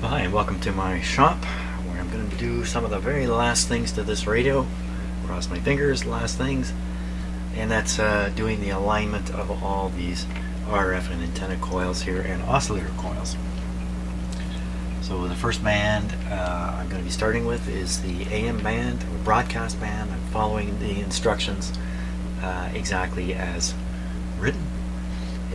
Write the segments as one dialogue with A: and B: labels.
A: Well, hi, and welcome to my shop, where I'm going to do some of the very last things to this radio. Cross my fingers, last things. And that's doing the alignment of all these RF and antenna coils here and oscillator coils. So the first band I'm going to be starting with is the AM band, or broadcast band. I'm following the instructions exactly as written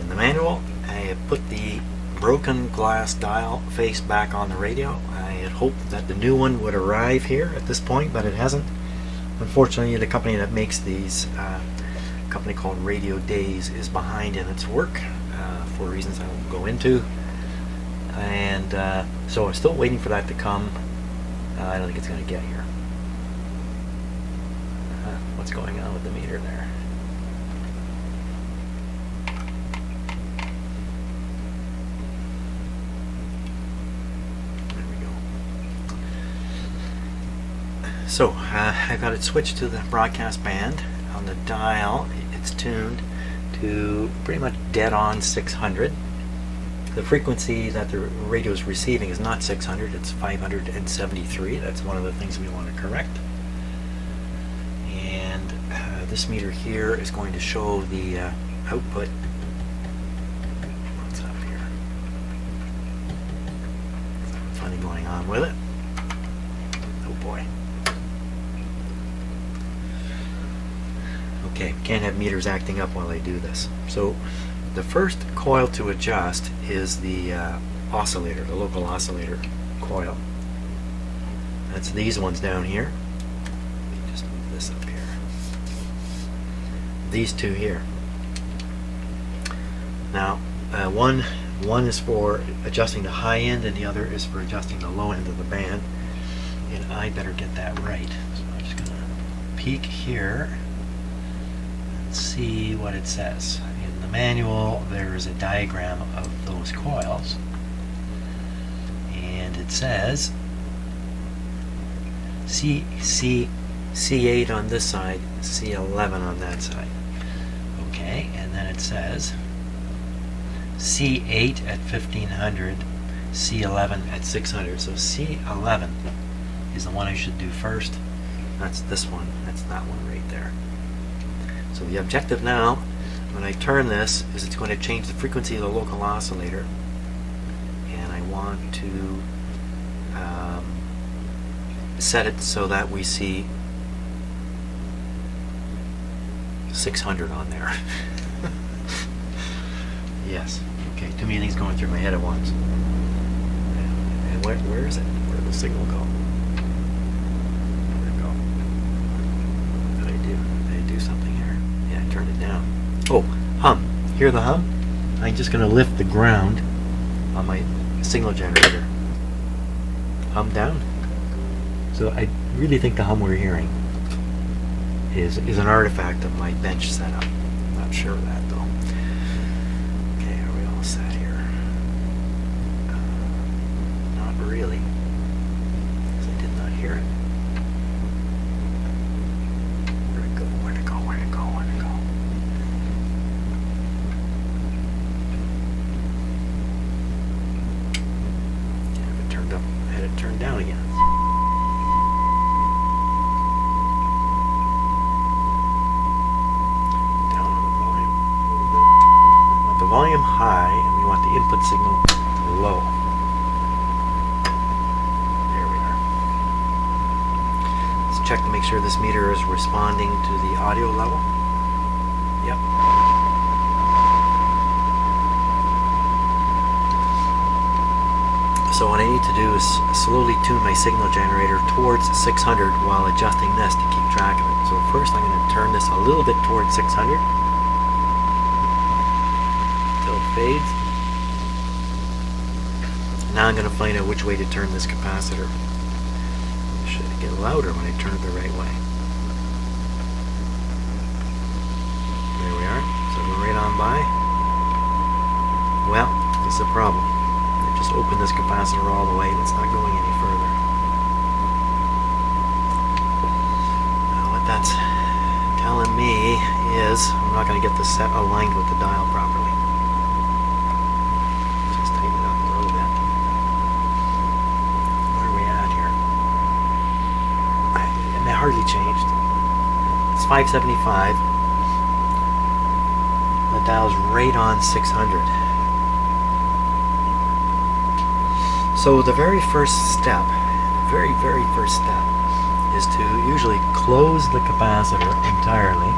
A: in the manual. I have put the broken glass dial face back on the radio. I had hoped that the new one would arrive here at this point, but it hasn't. Unfortunately, the company that makes these, a company called Radio Days, is behind in its work for reasons I won't go into. And so I'm still waiting for that to come. I don't think it's going to get here. What's going on with the meter there? So I got it switched to the broadcast band. On the dial, it's tuned to pretty much dead on 600. The frequency that the radio is receiving is not 600, it's 573. That's one of the things we want to correct. And this meter here is going to show the output. What's up here? Something funny going on with it. Oh boy. Okay, can't have meters acting up while I do this. So the first coil to adjust is the oscillator, the local oscillator coil. That's these ones down here. Let me just move this up here. These two here. Now, one is for adjusting the high end and the other is for adjusting the low end of the band. And I better get that right. So I'm just going to peek here. See what it says. In the manual there is a diagram of those coils, and it says C8 on this side, C11 on that side. Okay, and then it says C8 at 1500, C11 at 600. So C11 is the one I should do first. That's this one. That's that one right there. So the objective now, when I turn this, is it's going to change the frequency of the local oscillator, and I want to set it so that we see 600 on there. Yes. Okay, too many things going through my head at once. And where is it? Where did the signal go? Where'd it go? What did I do? Did I do something here? Yeah, I turned it down. Oh, hum. Hear the hum? I'm just going to lift the ground on my signal generator. Hum down. So I really think the hum we're hearing is an artifact of my bench setup. I'm not sure of that though. Okay, are we all set here? Not really, because I did not hear it. Where'd it go? Where'd it go? Where'd it go? Where'd it go? Yeah, if it turned up, I had it turned down again. Volume high, and we want the input signal low. There we are. Let's check to make sure this meter is responding to the audio level. Yep. So what I need to do is slowly tune my signal generator towards 600 while adjusting this to keep track of it. So first I'm going to turn this a little bit towards 600. Fades. Now I'm going to find out which way to turn this capacitor. Should it get louder when I turn it the right way? There we are. So we're right on by. Well, this is a problem. I just opened this capacitor all the way and it's not going any further. Now what that's telling me is I'm not going to get this set aligned with the dial properly. completely changed. It's 575. The dial's right on 600. So the very first step, very first step, is to usually close the capacitor entirely.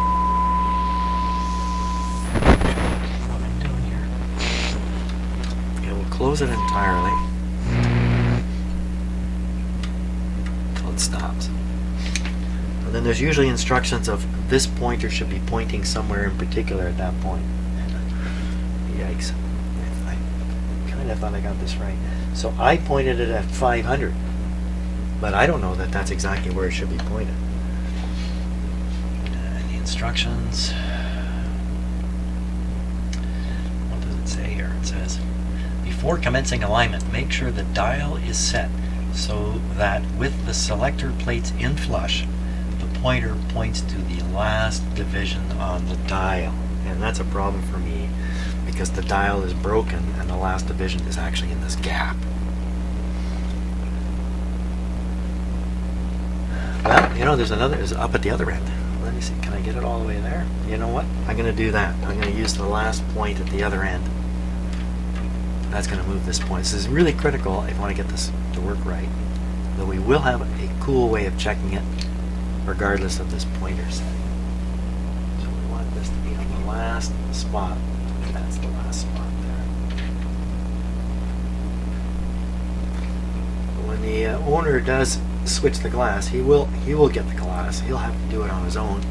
A: What am I doing here? Okay, we'll close it entirely until it stops. And then there's usually instructions of this pointer should be pointing somewhere in particular at that point. Yikes. I kind of thought I got this right. So I pointed it at 500. But I don't know that that's exactly where it should be pointed. And the instructions. What does it say here? It says, before commencing alignment, make sure the dial is set so that with the selector plates in flush, the pointer points to the last division on the dial. And that's a problem for me because the dial is broken and the last division is actually in this gap. Well, you know, there's another, is up at the other end. Let me see, can I get it all the way there? You know what? I'm going to do that. I'm going to use the last point at the other end. That's going to move this point. This is really critical if I want to get this to work right. Though we will have a cool way of checking it regardless of this pointer setting. So we want this to be on the last spot. That's the last spot there. When the owner does switch the glass, he will get the glass. He'll have to do it on his own.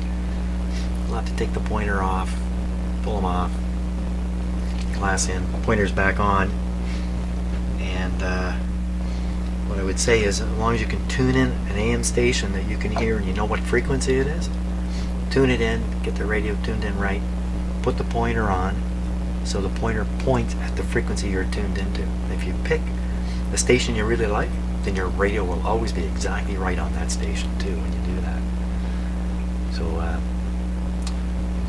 A: He'll have to take the pointer off, pull them off, glass in, pointer's back on, and what I would say is, as long as you can tune in an AM station that you can hear and you know what frequency it is, tune it in, get the radio tuned in right, put the pointer on so the pointer points at the frequency you're tuned into. If you pick a station you really like, then your radio will always be exactly right on that station too when you do that. So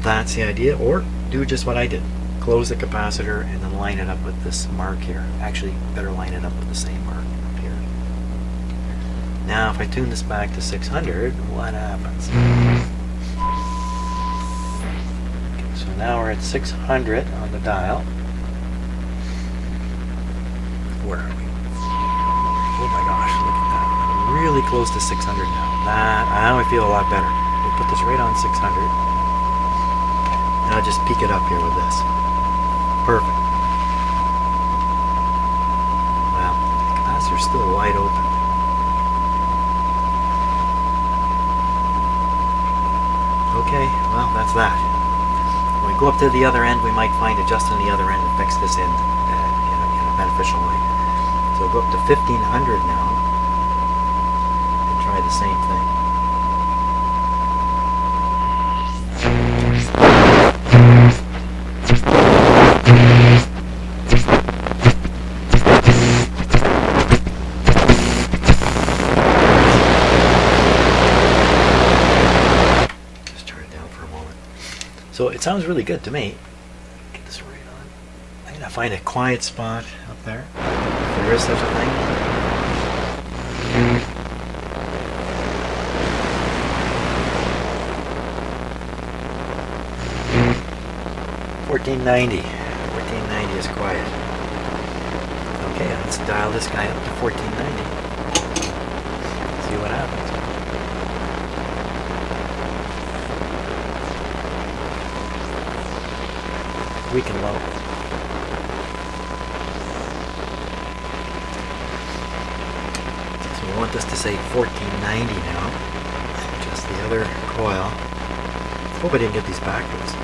A: that's the idea. Or do just what I did. Close the capacitor and then line it up with this mark here. Actually, better line it up with the same mark up here. Now if I tune this back to 600, what happens? Okay, so now we're at 600 on the dial. Where are we? Oh my gosh, look at that. I'm really close to 600 now. Now I feel a lot better. We'll put this right on 600. And I'll just peek it up here with this. Perfect. Well, the capacitor's still wide open. Okay, well, that's that. When we go up to the other end, we might find adjusting the other end and fix this in a beneficial way. So go up to 1500 now and try the same thing. Just turn it down for a moment. So it sounds really good to me. Get this right on. I'm going to find a quiet spot up there. There is such a thing. $14.90. $14.90 is quiet. Okay, let's dial this guy up to $14.90. See what happens. Weak and low. We want this to say 1490 now. Just the other coil. Hope I didn't get these backwards.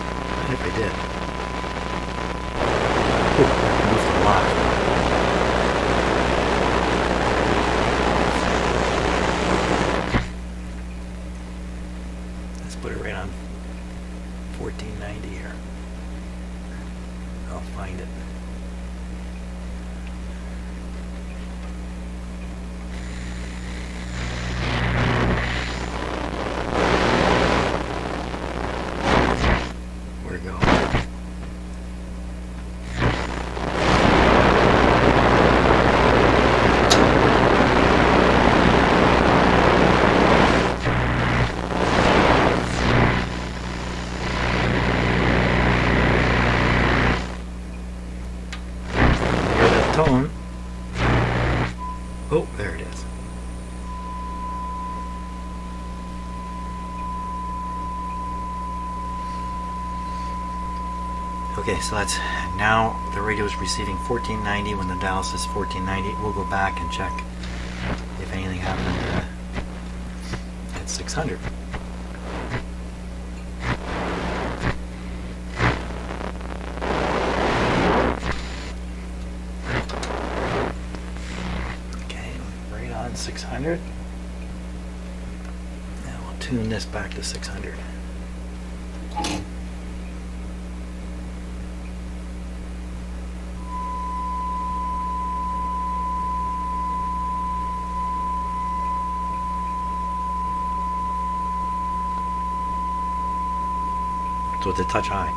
A: Even if I did. Ooh, that moved a lot. Let's put it right on 1490 here. I'll find it. tone. Oh, there it is. Okay, so that's now the radio is receiving 1490 when the dial says 1490. We'll go back and check if anything happened at 600. Okay, right on 600. Now we'll tune this back to 600. So it's a touch high.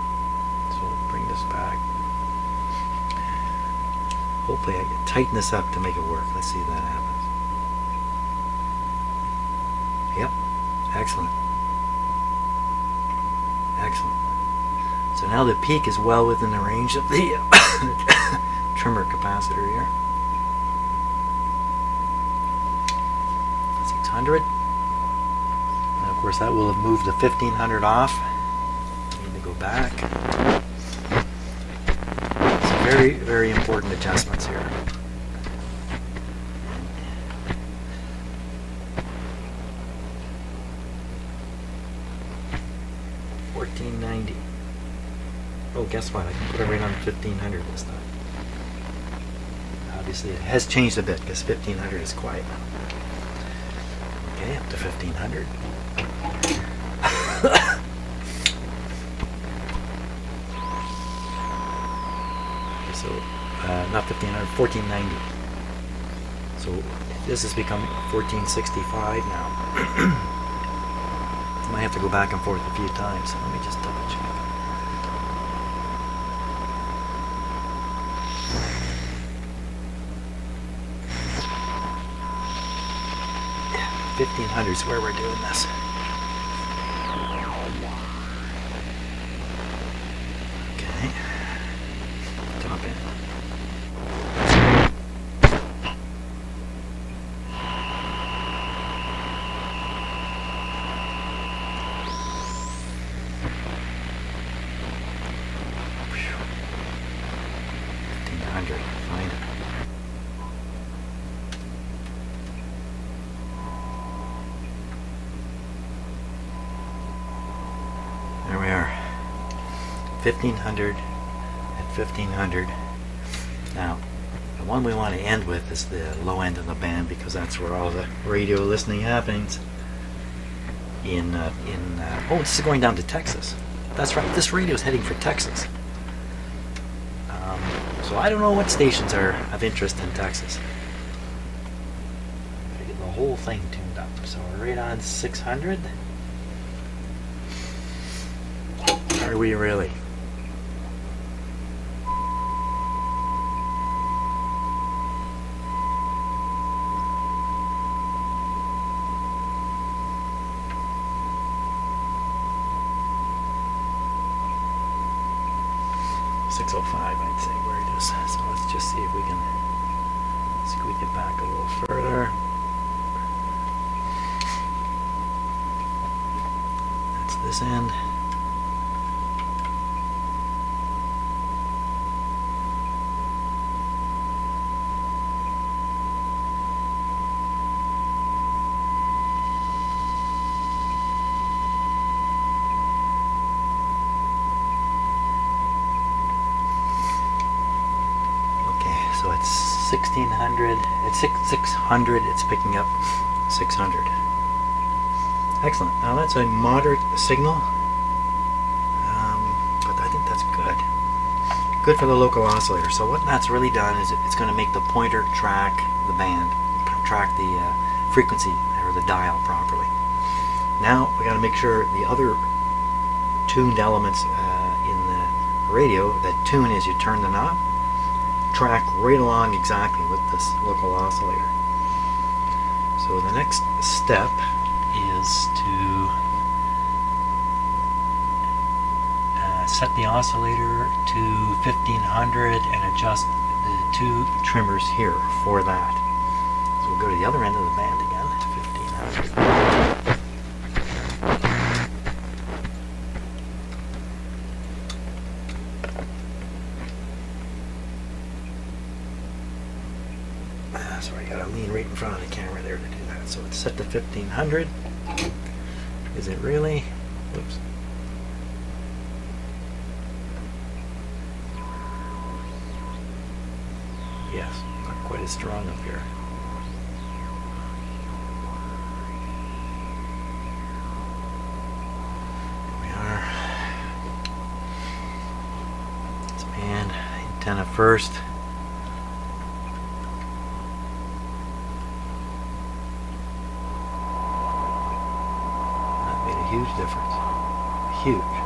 A: So we'll bring this back. Hopefully I can tighten this up to make it work. Let's see if that happens. Yep. Excellent. Excellent. So now the peak is well within the range of the trimmer capacitor here. 600. And of course that will have moved the 1500 off. Go back. Some very, very important adjustments here. $14.90. Oh, guess what? I can put it right on 1500 this time. Obviously, it has changed a bit because 1500 is quiet. Okay, up to 1500. So, not 1500, 1490. So, this has become 1465 now. I might have to go back and forth a few times. Let me just double check. Yeah, 1500 is where we're doing this. Find it. There we are. 1500 and 1500. Now, the one we want to end with is the low end of the band because that's where all the radio listening happens. Oh, this is going down to Texas. That's right. This radio is heading for Texas. So I don't know what stations are of interest in Texas. I get the whole thing tuned up. So we're right on 600. Are we really? .605, I'd say where it is. So let's just see if we can squeak it back a little further. That's this end. So it's 1600, at 600 it's picking up 600. Excellent. Now that's a moderate signal, but I think that's good. Good for the local oscillator. So what that's really done is it's going to make the pointer track the band, track the frequency or the dial properly. Now we got to make sure the other tuned elements in the radio that tune as you turn the knob track right along exactly with this local oscillator. So the next step is to set the oscillator to 1500 and adjust the two trimmers here for that. So we'll go to the other end of the band again, 1500. So I gotta lean right in front of the camera there to do that. So it's set to 1500. Is it really? Whoops. Yes, not quite as strong up here. Here we are. Let's pan antenna first. That made a huge difference. Huge.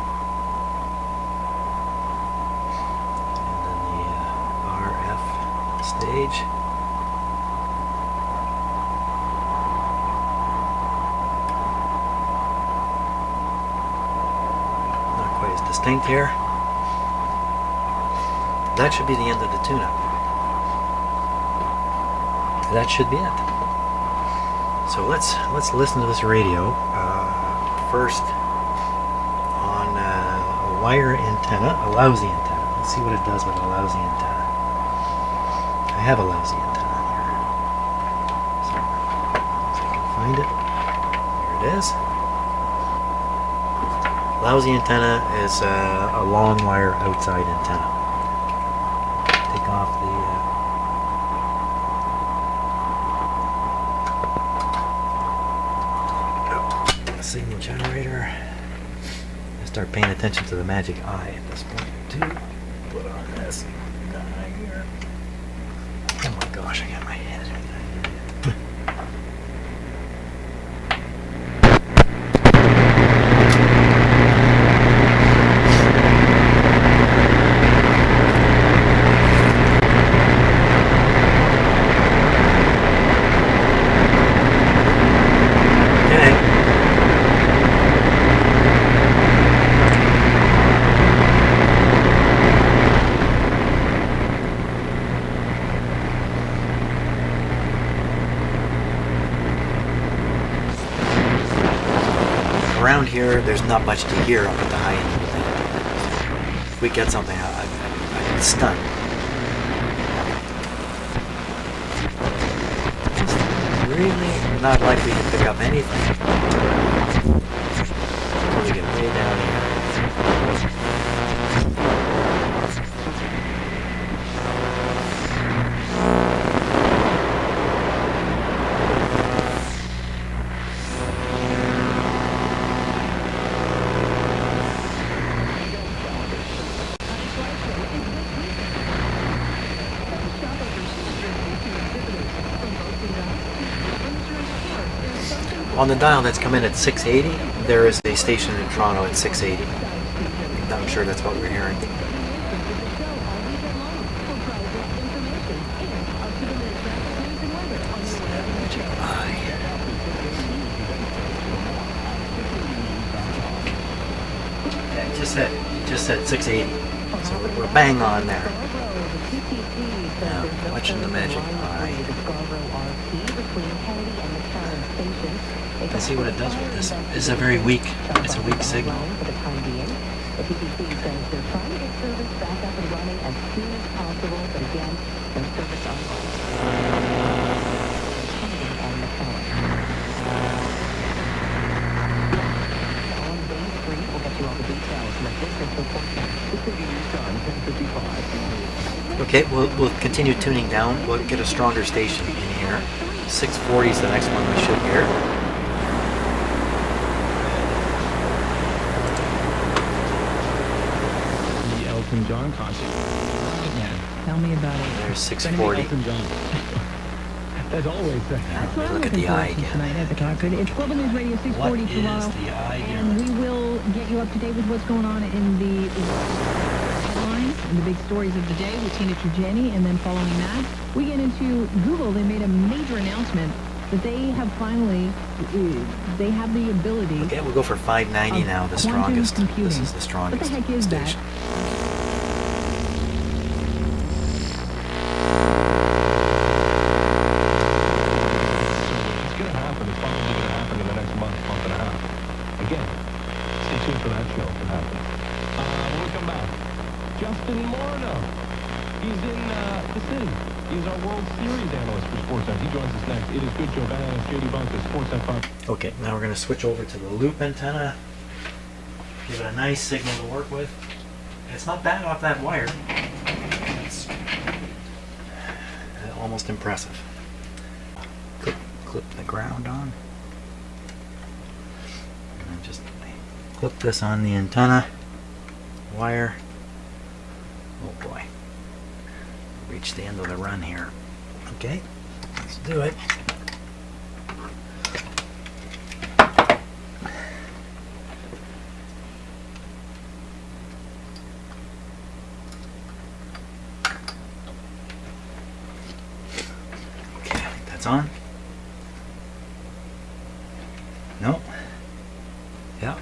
A: Stage. Not quite as distinct here. That should be the end of the tune-up. That should be it. So let's listen to this radio first on a wire antenna, a lousy antenna. Let's see what it does with a lousy antenna. I have a lousy antenna here. So if I can find it. Here it is. Lousy antenna is a long wire outside antenna. Take off the signal generator. And start paying attention to the magic eye at this point too. Put on this guy here. Oh my gosh, I got my head. Around here, there's not much to hear up at the high end of the band. If we get something, I'd be stunned. Just really not likely to pick up anything. Until we get way down here. On the dial that's come in at 680, there is a station in Toronto at 680. I'm sure that's what we're hearing. Yeah, just said 680. So we're bang on there. Now, watching the magic eye. Let's see what it does with this. It's a very weak, it's a weak signal. Okay, we'll continue tuning down. We'll get a stronger station in here. 640 is the next one we should hear.
B: Elton John concert. Yeah, tell me about it.
A: There's 640.
B: As always,
A: that's what look at the eye again.
C: Tonight at the Concord. It's Global News Radio 640
A: what
C: Toronto.
A: Is the eye
C: and we will get you up to date with what's going on in the headlines and the big stories of the day with Tina Trujani. And then following that, we get into Google. They made a major announcement that they have finally, they have the ability.
A: Okay, we'll go for 590 now, the strongest.
C: Computing.
A: This is the strongest
C: what the heck is
A: station.
C: That?
B: our World Series analyst for Sportsnet. He joins us next. It is Good Joe Van, JD Bunkus, Sportsnet 5.
A: Okay, now we're going to switch over to the loop antenna. Give it a nice signal to work with. It's not bad off that wire. It's almost impressive. Clip the ground on. And just clip this on the antenna wire. Oh boy. Reach the end of the run here. Okay, let's do it. Okay, I think that's on. No. Yeah.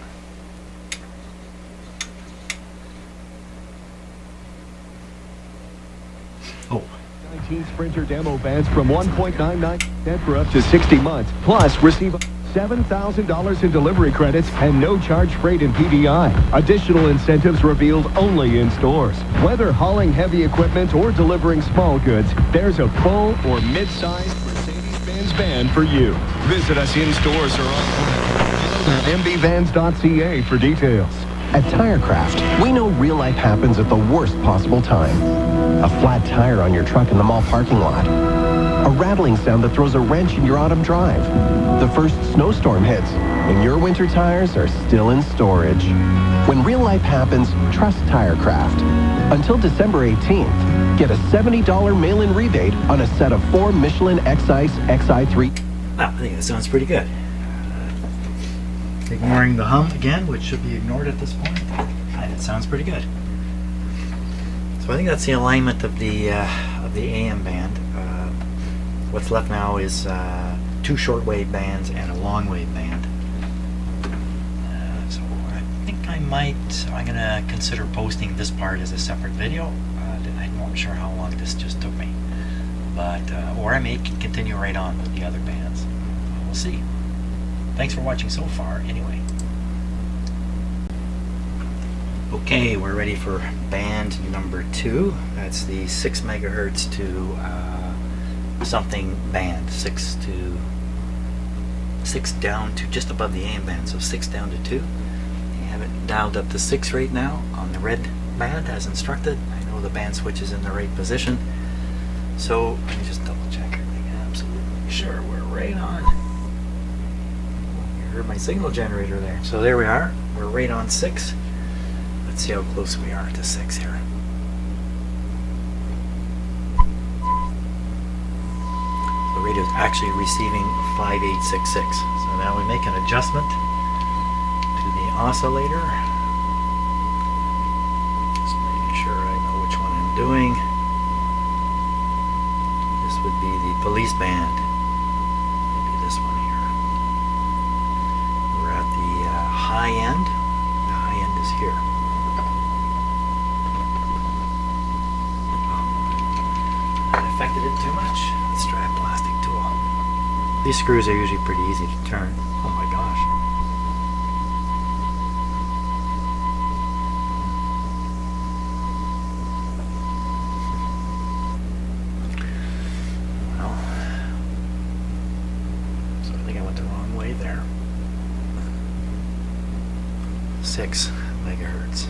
A: Oh.
D: 19 Sprinter demo bands from 1.99% for up to 60 months. Plus, receive $7,000 in delivery credits and no charge freight and PDI. Additional incentives revealed only in stores. Whether hauling heavy equipment or delivering small goods, there's a full or mid-sized Mercedes-Benz van for you. Visit us in stores or on mbvans.ca for details.
E: At Tirecraft, we know real life happens at the worst possible time. A flat tire on your truck in the mall parking lot. A rattling sound that throws a wrench in your autumn drive. The first snowstorm hits, and your winter tires are still in storage. When real life happens, trust Tirecraft. Until December 18th, get a $70 mail-in rebate on a set of 4 Michelin X-Ice XI3.
A: Well, I think that sounds pretty good. Ignoring the hum again, which should be ignored at this point. It sounds pretty good. So I think that's the alignment of the AM band. What's left now is 2 shortwave bands and a longwave band. So I think I'm going to consider posting this part as a separate video. I'm not sure how long this just took me, but or I may continue right on with the other bands. We'll see. Thanks for watching so far, anyway. Okay, we're ready for band number 2. That's the 6 megahertz to something band. 6 down to just above the AM band, so 6 down to 2. I have it dialed up to 6 right now on the red band as instructed. I know the band switch is in the right position. So let me just double check everything. Absolutely sure we're right on. Heard my signal generator there. So there we are. We're right on 6. Let's see how close we are to 6 here. The radio is actually receiving 5866. So now we make an adjustment to the oscillator. Just making sure I know which one I'm doing. This would be the police band. Maybe this one here. We're at the high end. The high end is here. That affected it too much. Let's try a plastic tool. These screws are usually pretty easy to turn. Oh my gosh. Well, so I think I went the wrong way there. 6 megahertz.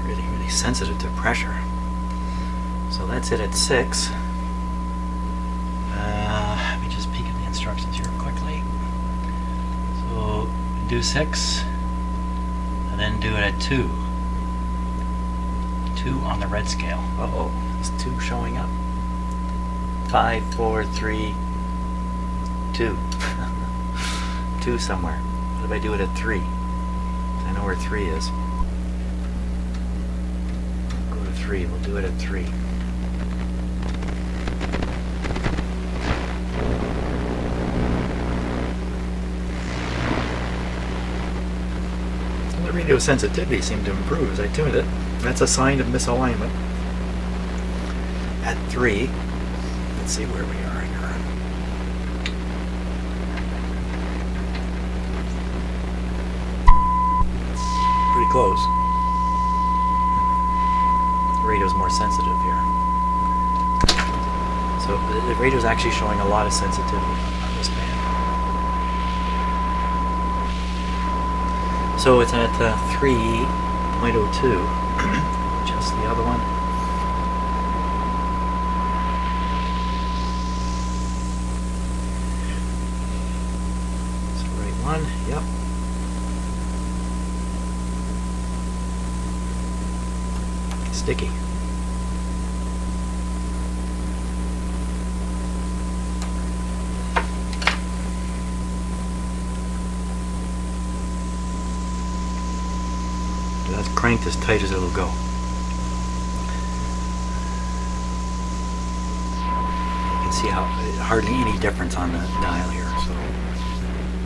A: Really sensitive to pressure. So that's it at 6. Let me just peek at the instructions here quickly. So do 6 and then do it at 2. 2 on the red scale. Uh-oh, is 2 showing up? 5, 4, 3, 2. 2 somewhere. What if I do it at 3? I know where 3 is. Go to 3. We'll do it at 3. the radio sensitivity seemed to improve as I tuned it. That's a sign of misalignment. At 3, let's see where we are here. Pretty close. The radio's more sensitive here. So the radio's actually showing a lot of sensitivity on this band. So it's at 3.02. Just the other one. It's the right one. Yep. Sticky. That's cranked as tight as it'll go. You can see how hardly any difference on the dial here, so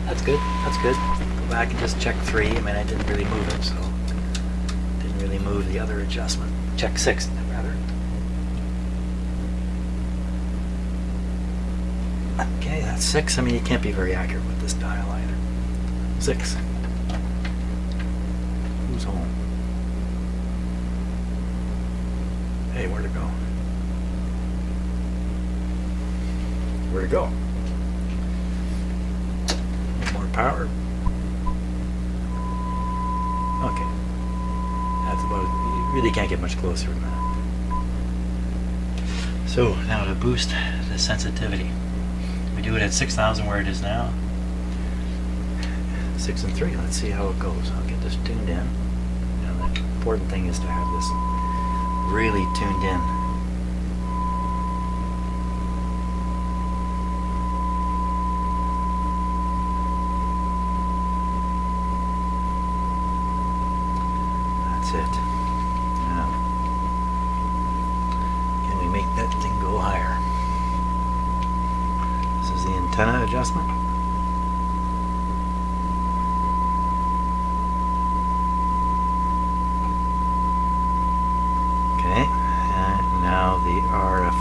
A: that's good. That's good. Go back and just check 3. I mean, I didn't really move it, so didn't really move the other adjustment. Check 6 rather. Okay, that's 6. I mean, you can't be very accurate with this dial either. 6. Who's home? Hey, where'd it go? Where'd it go? More power. Okay. That's about it. You really can't get much closer than that. So, now to boost the sensitivity. We do it at 6,000 where it is now. 6 and 3. Let's see how it goes. I'll get this tuned in. You know, the important thing is to have this really tuned in. That's it. Now, can we make that thing go higher? This is the antenna adjustment. The RF.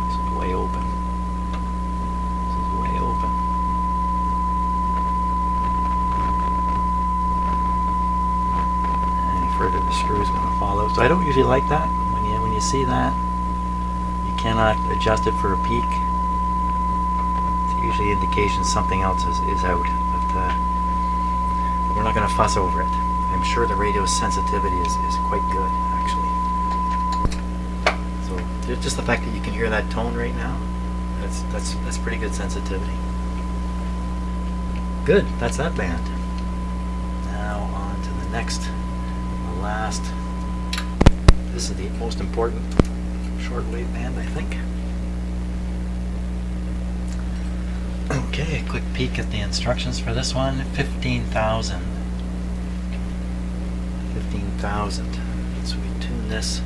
A: This is way open. This is way open. Any further, the screw is going to fall out. So I don't usually like that. When you see that, you cannot adjust it for a peak. It's usually indication something else is out. But we're not going to fuss over it. I'm sure the radio sensitivity is quite good, actually. So just the fact that you can hear that tone right now, that's pretty good sensitivity. Good, that's that band. Now on to the next, the last. This is the most important shortwave band, I think. Okay, a quick peek at the instructions for this one. 15,000. 15,000. So we tune this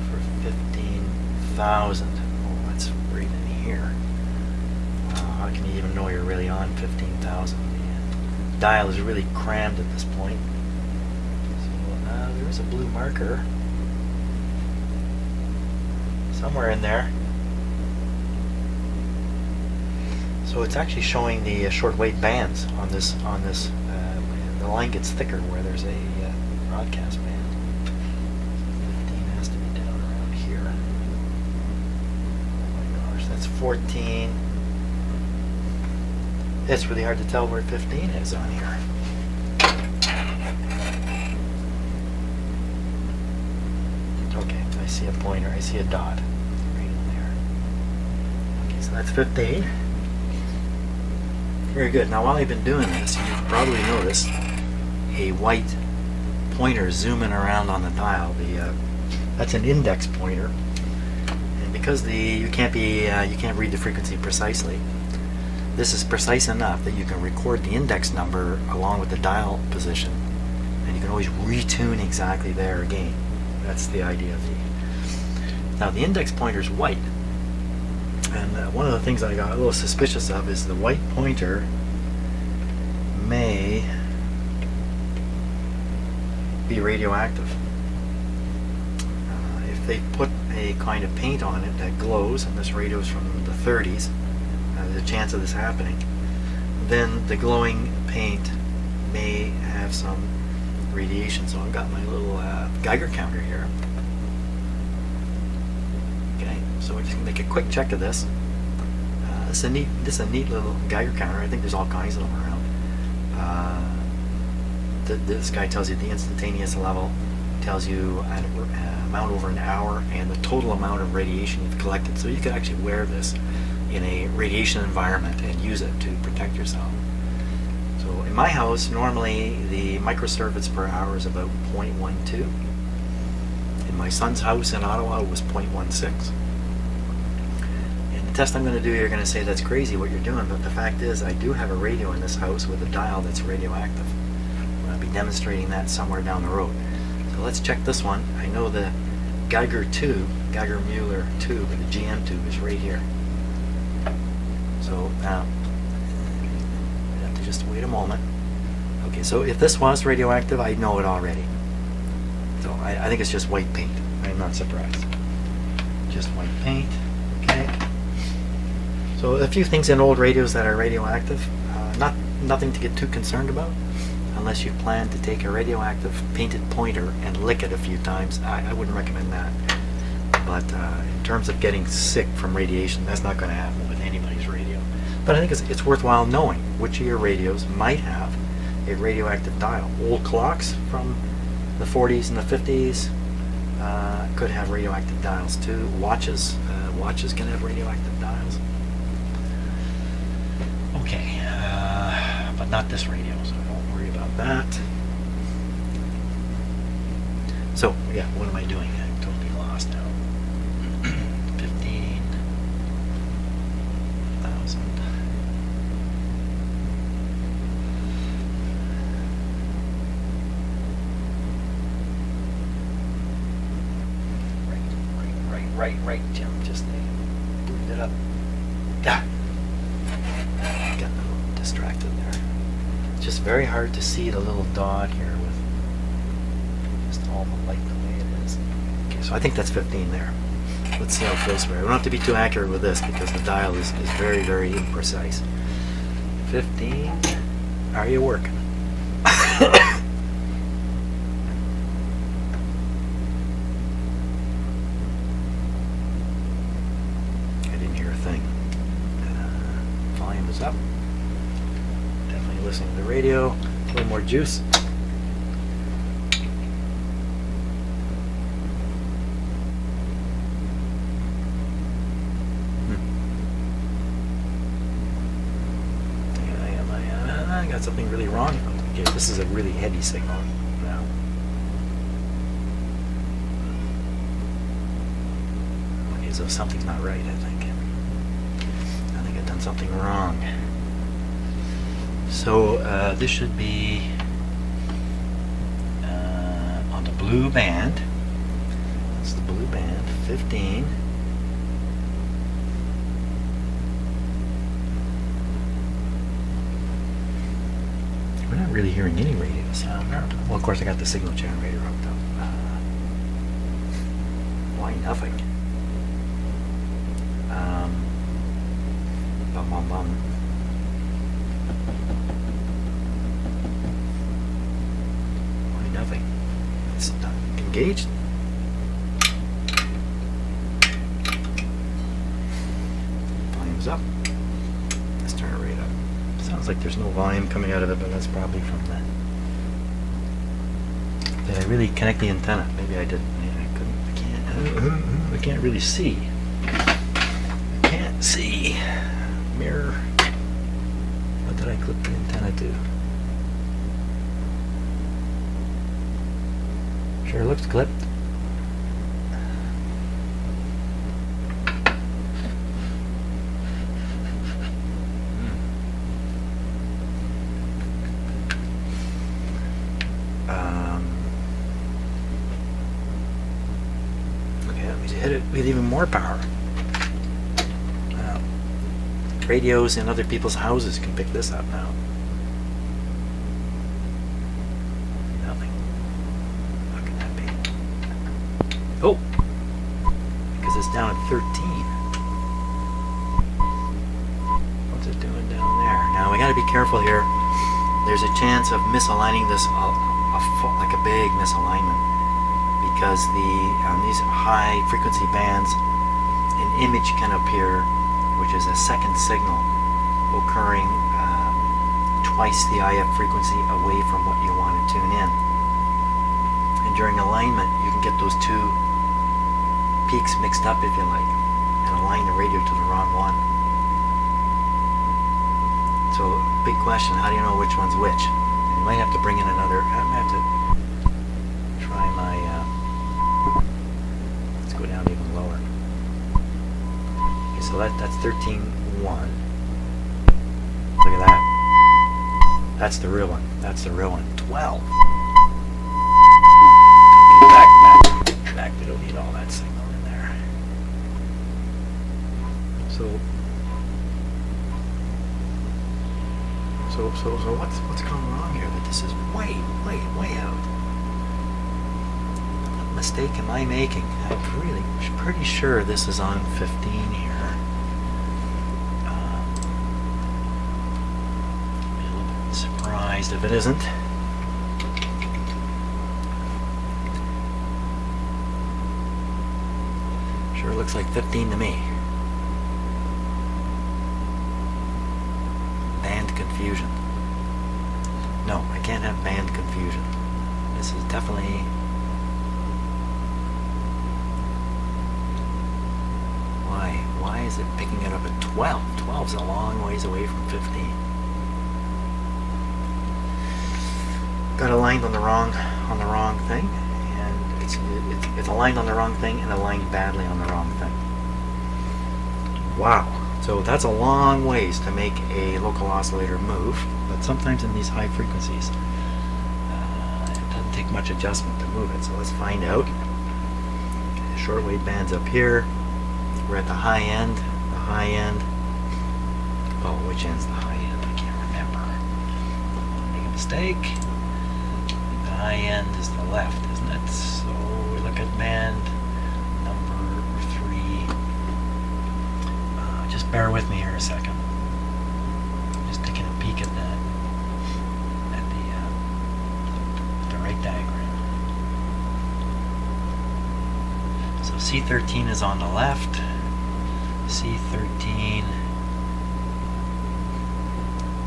A: for 15,000. Oh, that's right in here. How can you even know you're really on 15,000? The dial is really crammed at this point. So there is a blue marker somewhere in there. So it's actually showing the shortwave bands on this. The line gets thicker where there's a broadcast band. 15 has to be down around here. Oh my gosh, that's 14. It's really hard to tell where 15 is on here. Okay, I see a pointer, I see a dot right in there. Okay, so that's 15. Very good. Now while I've been doing this, you've probably noticed a white pointer zooming around on the dial. That's an index pointer, and because you can't read the frequency precisely, this is precise enough that you can record the index number along with the dial position, and you can always retune exactly there again. That's the idea of Now the index pointer is white, And one of the things I got a little suspicious of is the white pointer may be radioactive. If they put a kind of paint on it that glows, and this radio is from the 30s, there's a chance of this happening, then the glowing paint may have some radiation. So I've got my little Geiger counter here. Okay, so we're just gonna make a quick check of this. This is a neat little Geiger counter. I think there's all kinds of them around. This guy tells you the instantaneous level, tells you an amount over an hour, and the total amount of radiation you've collected. So you could actually wear this in a radiation environment and use it to protect yourself. So in my house, normally the microsieverts per hour is about 0.12. In my son's house in Ottawa, it was 0.16. And the test I'm going to do, you're going to say that's crazy what you're doing, but the fact is I do have a radio in this house with a dial that's radioactive. I'll be demonstrating that somewhere down the road. So let's check this one. I know the Geiger Mueller tube, or the GM tube, is right here. So now, I have to just wait a moment. Okay, so if this was radioactive, I know it already. So I think it's just white paint. I'm not surprised. Just white paint, okay. So a few things in old radios that are radioactive. Nothing to get too concerned about, unless you plan to take a radioactive painted pointer and lick it a few times. I wouldn't recommend that. But in terms of getting sick from radiation, that's not going to happen with anybody's radio. But I think it's worthwhile knowing which of your radios might have a radioactive dial. Old clocks from the 40s and the 50s could have radioactive dials too. Watches can have radioactive dials. Okay, but not this radio, so don't worry about that. So, yeah, what am I doing? I'm totally lost now. 15,000. Right, Jim, just booted it up. Got a little distracted there. It's just very hard to see the little dot here with just all the light the way it is. Okay, so I think that's 15 there. Let's see how close we are. We don't have to be too accurate with this because the dial is very, very imprecise. 15. Are you working? Volume is up. Definitely listening to the radio. A little more juice. I got something really wrong. Okay, this is a really heavy signal now. Okay, so something's not right, I think. I've done something wrong. So this should be on the blue band. That's the blue band, 15. We're not really hearing any radio sound. Well, of course I got the signal generator hooked up. Why nothing? Why nothing? It's not engaged. Volume's up. Let's turn it right up. Sounds like there's no volume coming out of it, but that's probably from the... Did I really connect the antenna? Maybe I didn't. I can't really see. I can't see. Mirror. What did I clip the antenna to? Sure looks clipped. Okay, let me hit it with even more power. Radios in other people's houses can pick this up now. Nothing. How can that be? Oh! Because it's down at 13. What's it doing down there? Now we gotta be careful here. There's a chance of misaligning this, like a big misalignment, because on these high frequency bands, an image can appear, which is a second signal occurring twice the IF frequency away from what you want to tune in. And during alignment, you can get those two peaks mixed up, if you like, and align the radio to the wrong one. So, big question, how do you know which one's which? You might have to bring in another, I might have to try my, let's go down even lower. Okay, so that's 13.1. Look at that. That's the real one. That's the real one. 12. Okay, back. We don't need all that signal in there. So what's going wrong here? That this is way out. What mistake am I making? I'm pretty sure this is on 15 here. I'm a little bit surprised if it isn't. Sure looks like 15 to me. Band confusion. No, I can't have band confusion. This is definitely... Why is it picking it up at 12? 12's a long ways away from 15. Got aligned on the wrong thing, and it's aligned on the wrong thing and aligned badly on the wrong thing. Wow. So that's a long ways to make a local oscillator move, but sometimes in these high frequencies, it doesn't take much adjustment to move it. So let's find out. Okay, the shortwave band's up here. We're at the high end. The high end. Oh, which end's the high end? I can't remember. Make a mistake. The high end is the left, isn't it? So we look at band number 3. Just bear with me here a second. Just taking a peek at that, at the right diagram. So C13 is on the left. C13.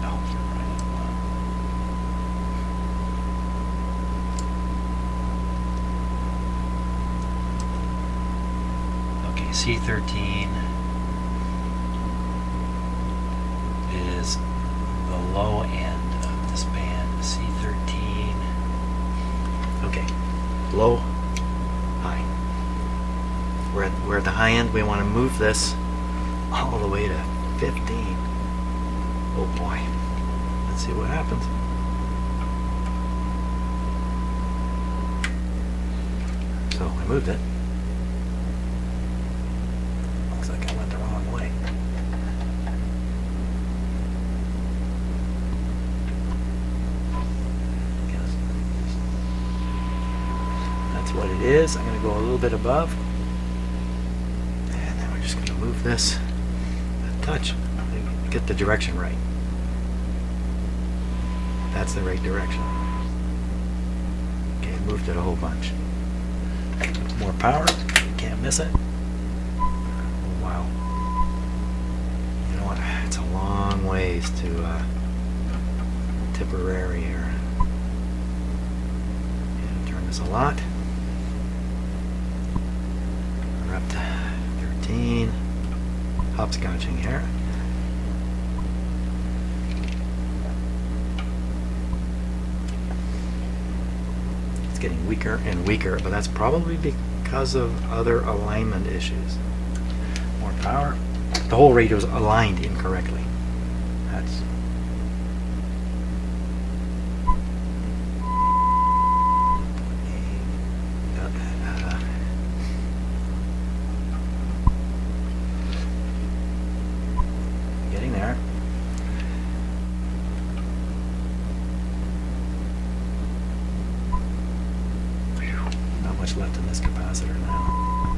A: Oh, you're right. Okay, C13 is the low end of this band. C13. Okay, low, high. We're at the high end. We want to move this all the way to 15. Oh boy. Let's see what happens. So I moved it. Looks like I went the wrong way. That's what it is. I'm going to go a little bit above. And then we're just going to move this a touch. Get the direction right. That's the right direction. Okay, moved it a whole bunch. More power. Can't miss it. Oh, wow. You know what? It's a long ways to Tipperary here. And turn this a lot. We're up to 13. Hopscotching here. It's getting weaker and weaker, but that's probably because of other alignment issues. More power. The whole radio's aligned incorrectly. That's getting there. much left in this capacitor now.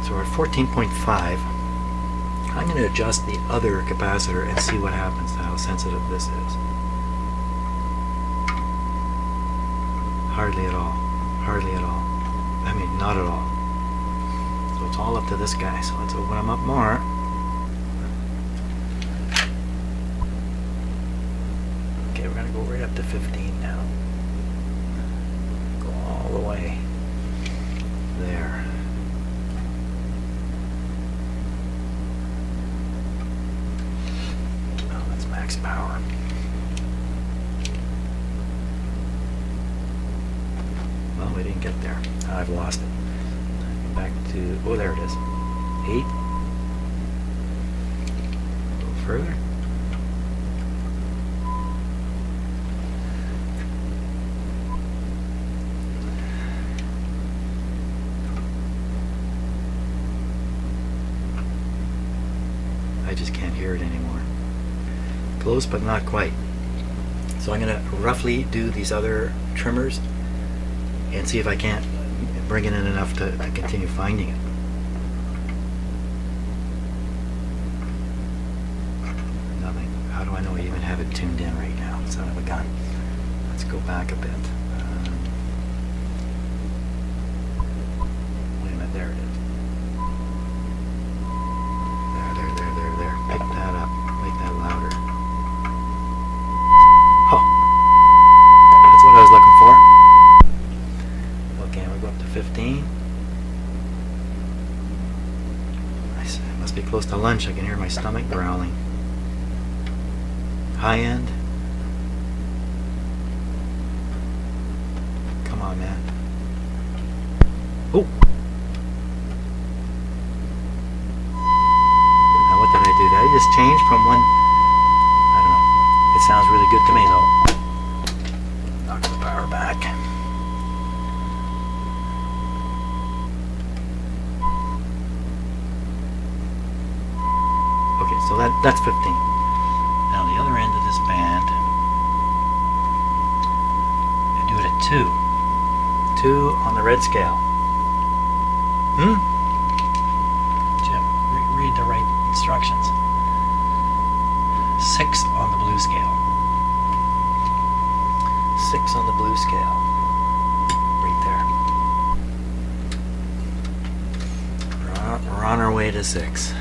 A: So we're at 14.5. I'm going to adjust the other capacitor and see what happens to how sensitive this is. Hardly at all. Hardly at all. I mean, not at all. So it's all up to this guy. So let's open him up more. Okay, we're going to go right up to 15 now. Go all the way there. Oh, that's max power. Well, we didn't get there. I've lost it. Back to, oh, there it is. 8. A little further. I just can't hear it anymore. Close, but not quite. So I'm going to roughly do these other trimmers and see if I can't bring it in enough to continue finding it. Nothing. How do I know I even have it tuned in right now? Son of a gun. Let's go back a bit. Wait a minute, there it is. There. Pick that up. Make that louder. Oh! That's what I was looking for. Okay, we'll go up to 15. Nice. It must be close to lunch. I can hear my stomach growling. High end. Come on, man. Oh! Now what did I do? Did I just change from one? I don't know. It sounds really good to me, though. Knock the power back. Okay, so that's 15. Now the other end of this band, I do it at 2. 2 on the red scale. Jim, read the right instructions. 6 on the blue scale. 6 on the blue scale. Right there. We're on our way to 6.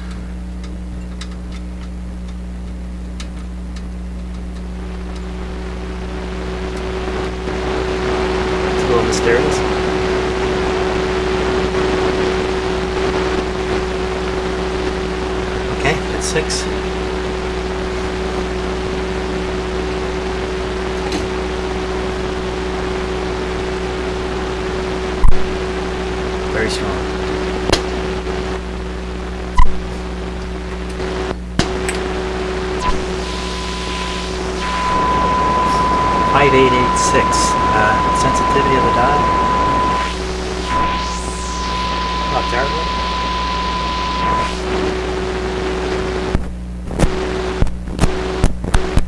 A: Mysterious. Okay, that's 6. Very strong. Five, 8, 8, 6. Sensitivity of the dial. Not terrible.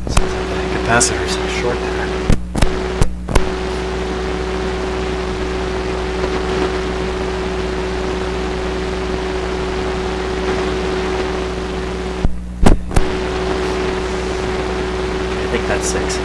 A: The capacitor's short there. I think that's 6.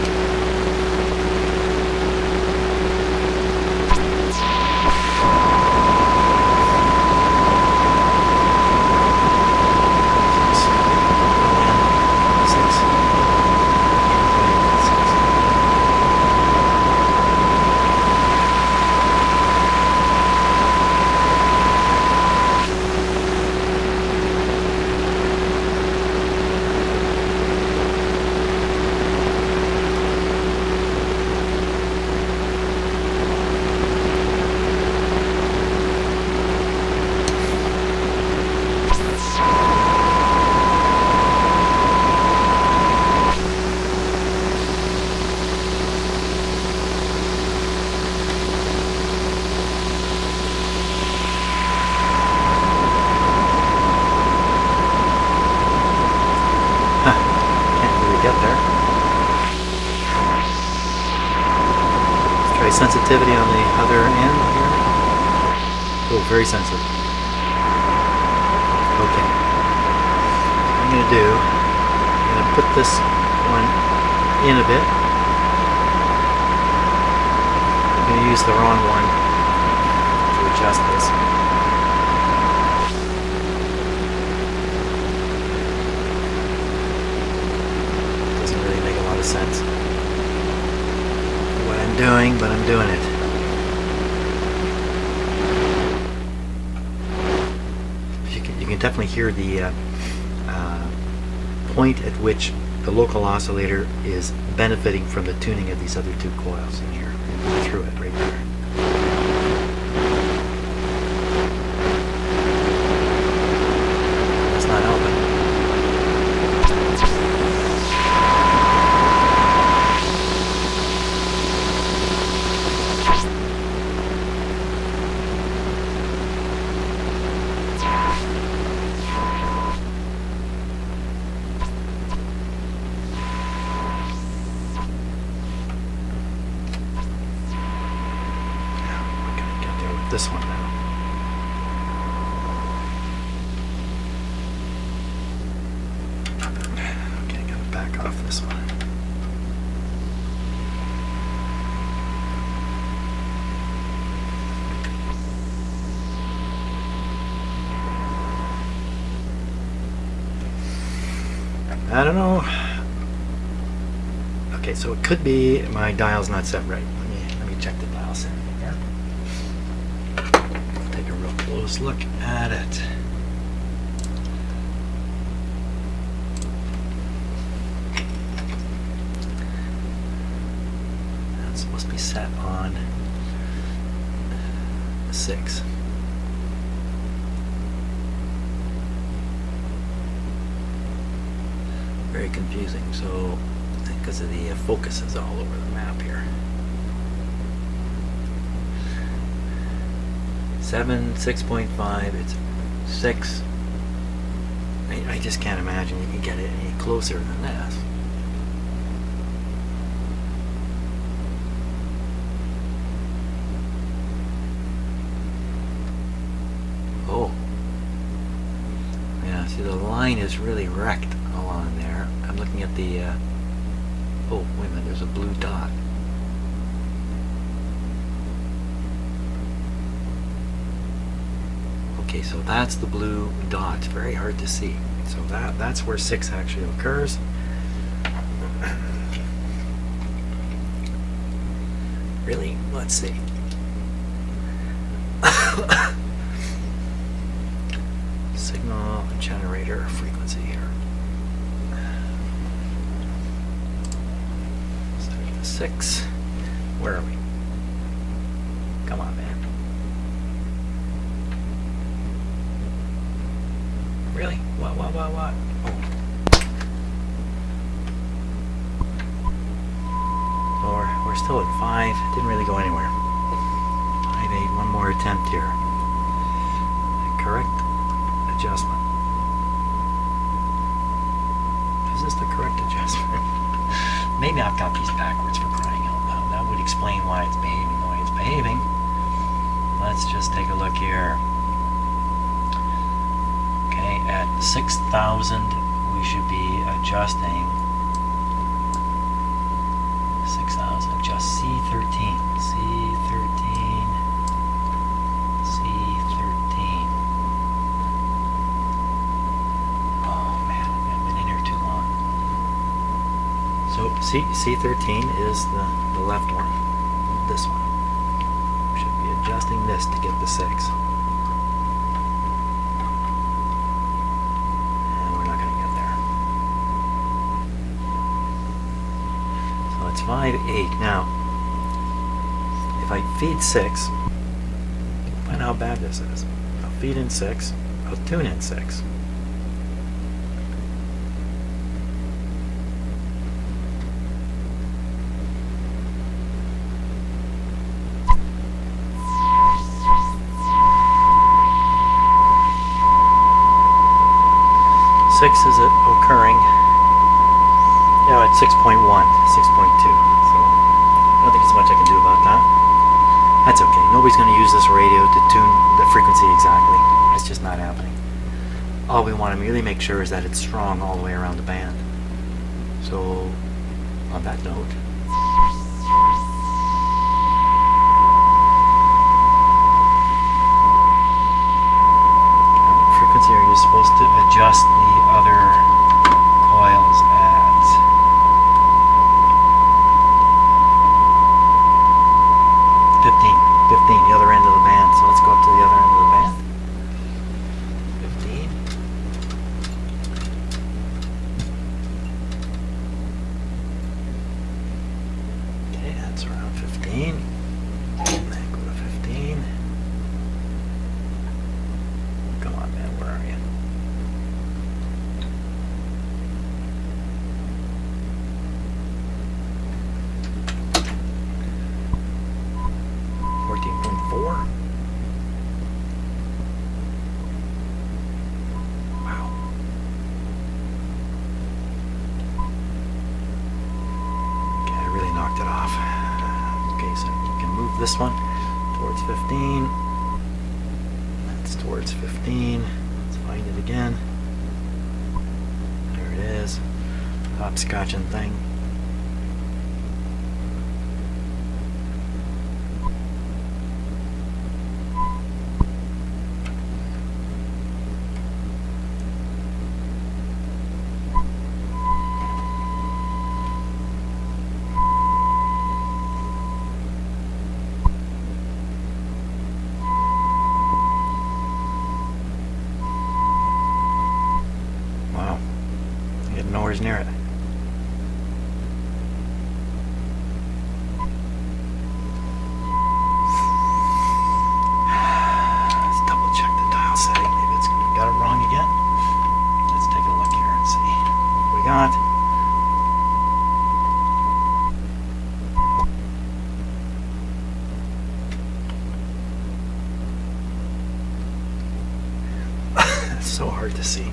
A: Try sensitivity on the other end here. Oh, very sensitive. Okay. What I'm going to do, I'm going to put this one in a bit. I'm going to use the wrong one to adjust this. Doesn't really make a lot of sense what I'm doing, but I'm doing it. You can definitely hear the point at which the local oscillator is benefiting from the tuning of these other two coils in here. Through it right there. That's not helping. This one now. Okay, gotta back off this one. I don't know. Okay, so it could be my dial's not set right. Let me check the dial setting here. Take a real close look at it. That's supposed to be set on 6. Very confusing. So, because of the focus is all over the map here. 7, 6.5, it's 6. I just can't imagine you can get it any closer than this. Oh. Yeah, see the line is really wrecked along there. I'm looking at the, oh, wait a minute, there's a blue dot. Okay, so that's the blue dot. It's very hard to see. So that's where 6 actually occurs. Really? Let's see. Signal generator frequency here. Set it to 6. Where are we? Come on, man. Really? What? Oh. So we're still at 5. Didn't really go anywhere. 5, 8. One more attempt here. Correct adjustment. Is this the correct adjustment? Maybe I've got these backwards, for crying out loud. That would explain why it's behaving the way it's behaving. Let's just take a look here. At 6,000, we should be adjusting 6,000, adjust C13, C13. Oh man, I've been in here too long. So C13 is the left one, this one. We should be adjusting this to get the 6. It's 5, 8. Now, if I feed 6, find how bad this is. I'll feed in 6. I'll tune in 6. Six is it occurring? Yeah, at 6.1, 6.2. So don't think there's much I can do about that. That's okay. Nobody's going to use this radio to tune the frequency exactly. It's just not happening. All we want to merely make sure is that it's strong all the way around the band. So, on that note, frequency are you supposed to adjust the other coils at? 15, the other end of the band. So let's go up to the other end of the band. 15. Okay, that's around 15. And then go to 15. Come on, man, where are you? Wow. Okay, I really knocked it off. Okay, so you can move this one towards 15. That's towards 15. Let's find it again. There it is. Hopscotching thing. Nowhere's near it. Let's double check the dial setting. Maybe it's got it wrong again. Let's take a look here and see what we got. It's so hard to see.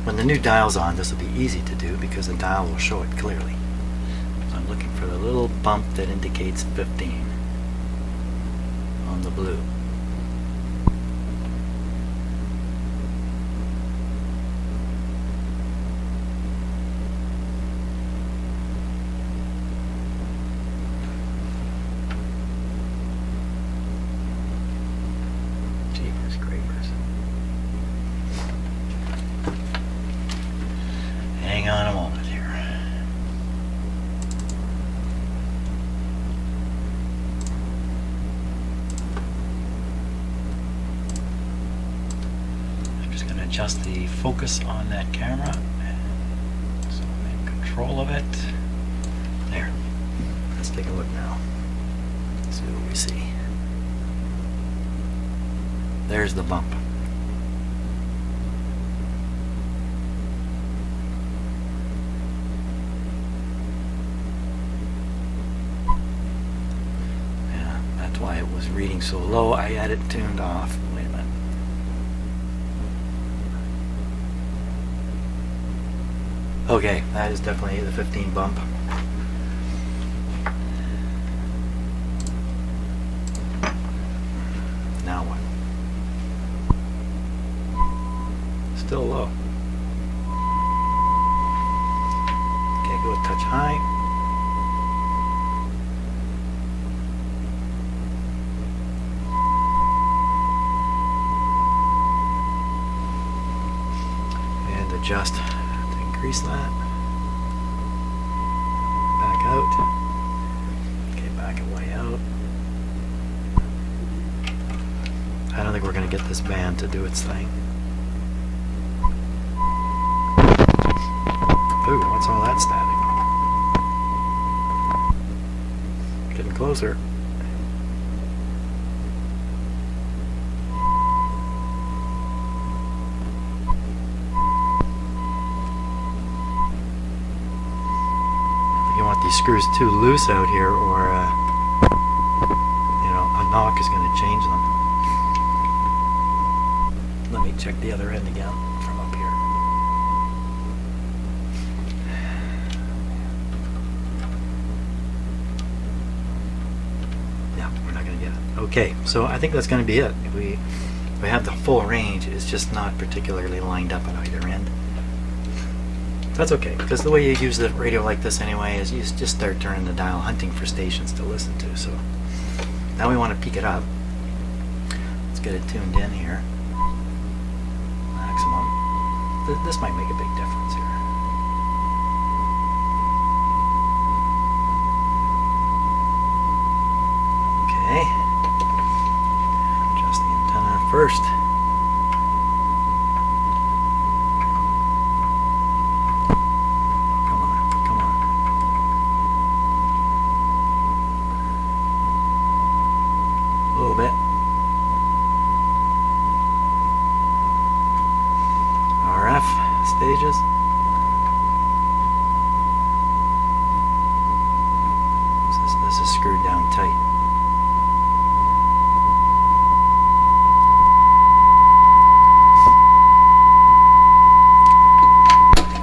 A: When the new dial's on, this will be easy to do because the dial will show it clearly. So I'm looking for the little bump that indicates 15 on the blue. Jeepers creepers. Hang on a moment here. I'm just going to adjust the focus on that camera so I'm in control of it. There. Let's take a look now. See what we see. There's the bump. Why it was reading so low. I had it tuned off. Wait a minute. Okay, that is definitely the 15 bump. Now what? Still low. Okay, go a touch high. Adjust to increase that. Back out. Okay, back and way out. I don't think we're going to get this band to do its thing. Ooh, what's all that static? Getting closer. These screws too loose out here, or you know, a knock is going to change them. Let me check the other end again from up here. Okay, so I think that's going to be it. We have the full range. It's just not particularly lined up at either end. That's okay, because the way you use the radio like this anyway is you just start turning the dial, hunting for stations to listen to. So now we want to peak it up. Let's get it tuned in here. Maximum. This might make a big difference here. Okay. Adjust the antenna first. Come on, come on. A little bit. RF stages. This is screwed down tight.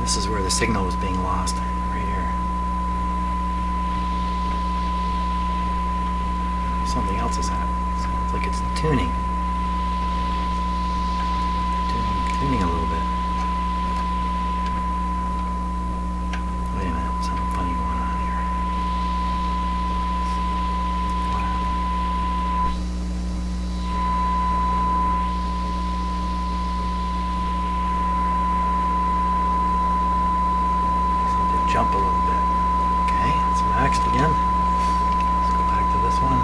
A: This is where the signal was being lost, right here. Something else is happening. It sounds like it's tuning. Tuning a little bit. Wait a minute, something funny going on here. What happened? Seemed to jump a little bit. Okay, it's maxed again. Let's go back to this one.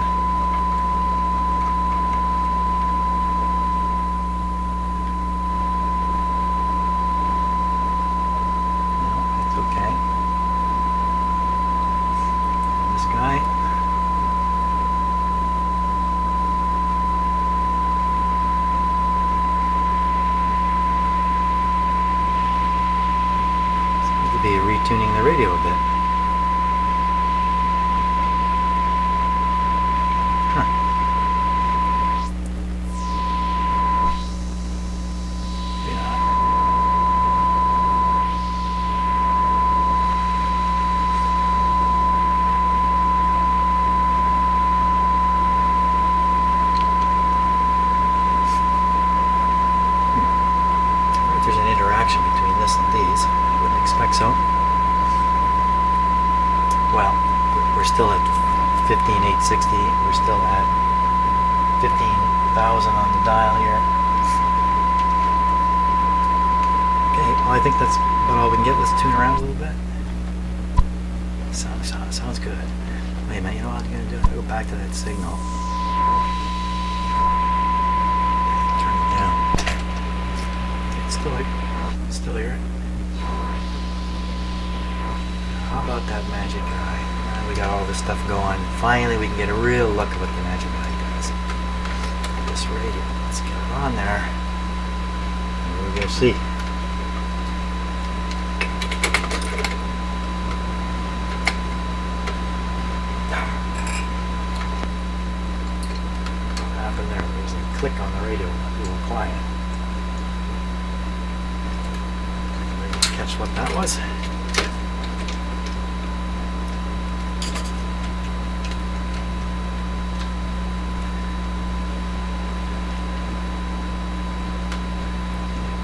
A: Okay. This guy. Seems to be retuning the radio a bit. Huh. Yeah. If there's an interaction between this and these, I wouldn't expect so. Well, we're still at 15,860. We're still at 15,000 on the dial here. Okay, well I think that's about all we can get. Let's tune around a little bit. Sounds good. Wait a minute, you know what I'm going to do? I'm going to go back to that signal. Turn it down. Still hear it. How about that magic guy? Now we got all this stuff going. Finally, we can get a real look at what the magic guy does. This radio. Let's get it on there. And we'll go see. What happened there? There was a click on the radio. A little quiet. Catch what that was.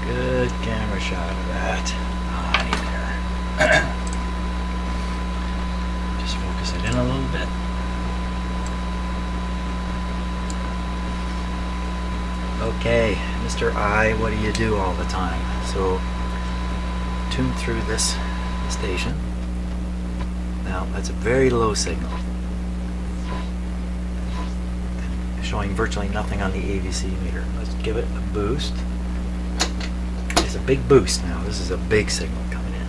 A: Good camera shot of that. Hi there. Just focus it in a little bit. Okay, Mr. I, what do you do all the time? So tune through this station. Now that's a very low signal, showing virtually nothing on the AVC meter. Let's give it a boost. It's a big boost now. This is a big signal coming in.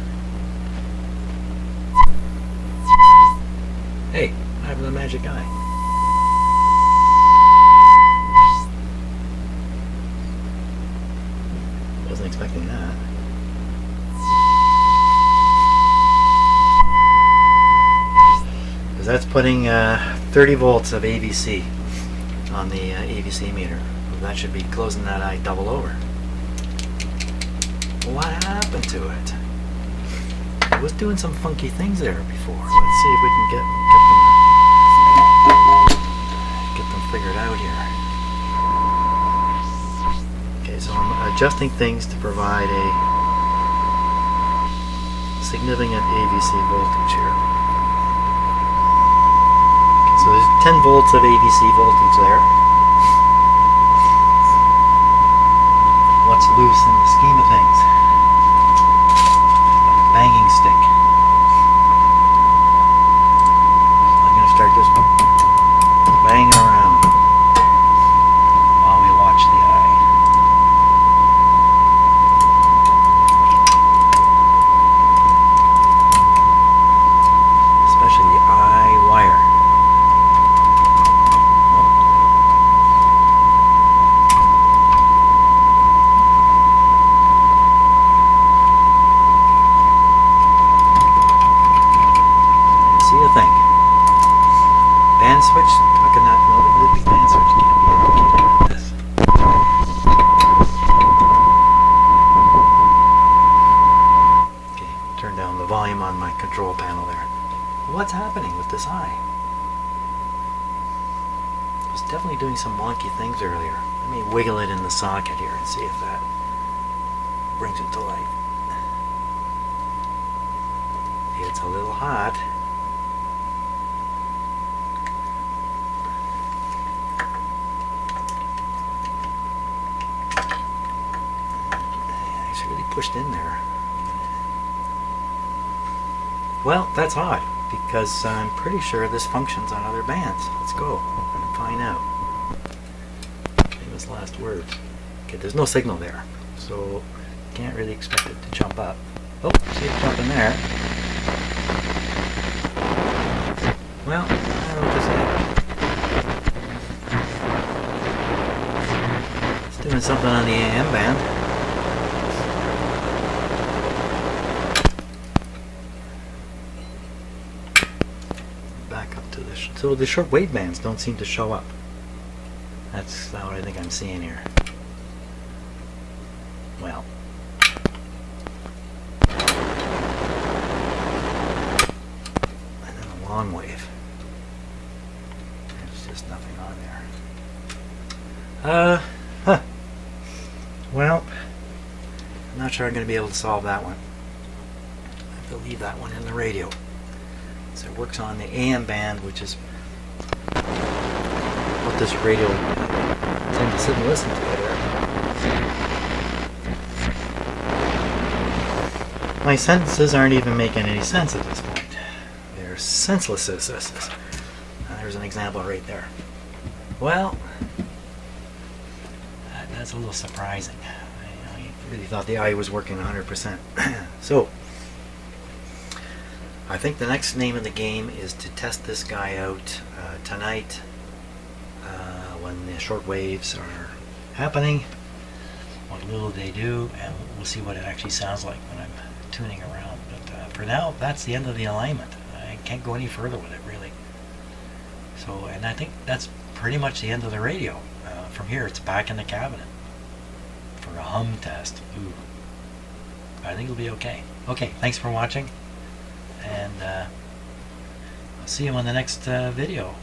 A: Hey, what happened to the magic eye? Wasn't expecting that. That's putting 30 volts of AVC on the AVC meter. Well, that should be closing that eye double over. What happened to it? It was doing some funky things there before. Let's see if we can get them figured out here. Okay, so I'm adjusting things to provide a significant AVC voltage here. Okay, so there's 10 volts of AVC voltage there. What's loose in the scheme of things? A banging stick. I'm going to start just banging around while we watch the eye. Especially the eye wire. See a thing. Band switch? How can that the big band switch can't be indicated with this? Okay, turn down the volume on my control panel there. What's happening with this eye? I was definitely doing some wonky things earlier. Let me wiggle it in the socket here and see if that brings it to life. It's a little hot. It's really pushed in there. Well, that's odd, because I'm pretty sure this functions on other bands. Let's go and find out. Famous last words. Okay, there's no signal there, so can't really expect it to jump up. Oh, see it jumping there. Well, I don't know what to say. It's doing something on the AM band. Back up to this. So the shortwave bands don't seem to show up. That's what I think I'm seeing here. Well. And then a long wave. There's just nothing on there. Well, I'm not sure I'm going to be able to solve that one. I have to leave that one in the radio. So it works on the AM band, which is what this radio tend to sit and listen to there. My sentences aren't even making any sense at this point. They're senseless. There's an example right there. Well, that's a little surprising. I really thought the eye was working 100%. So, I think the next name of the game is to test this guy out tonight when the short waves are happening, what little they do, and we'll see what it actually sounds like when I'm tuning around. But for now, that's the end of the alignment. I can't go any further with it, really. So, and I think that's pretty much the end of the radio. From here, it's back in the cabinet for a hum test. Ooh. I think it'll be okay. Okay, thanks for watching. And I'll see you on the next video.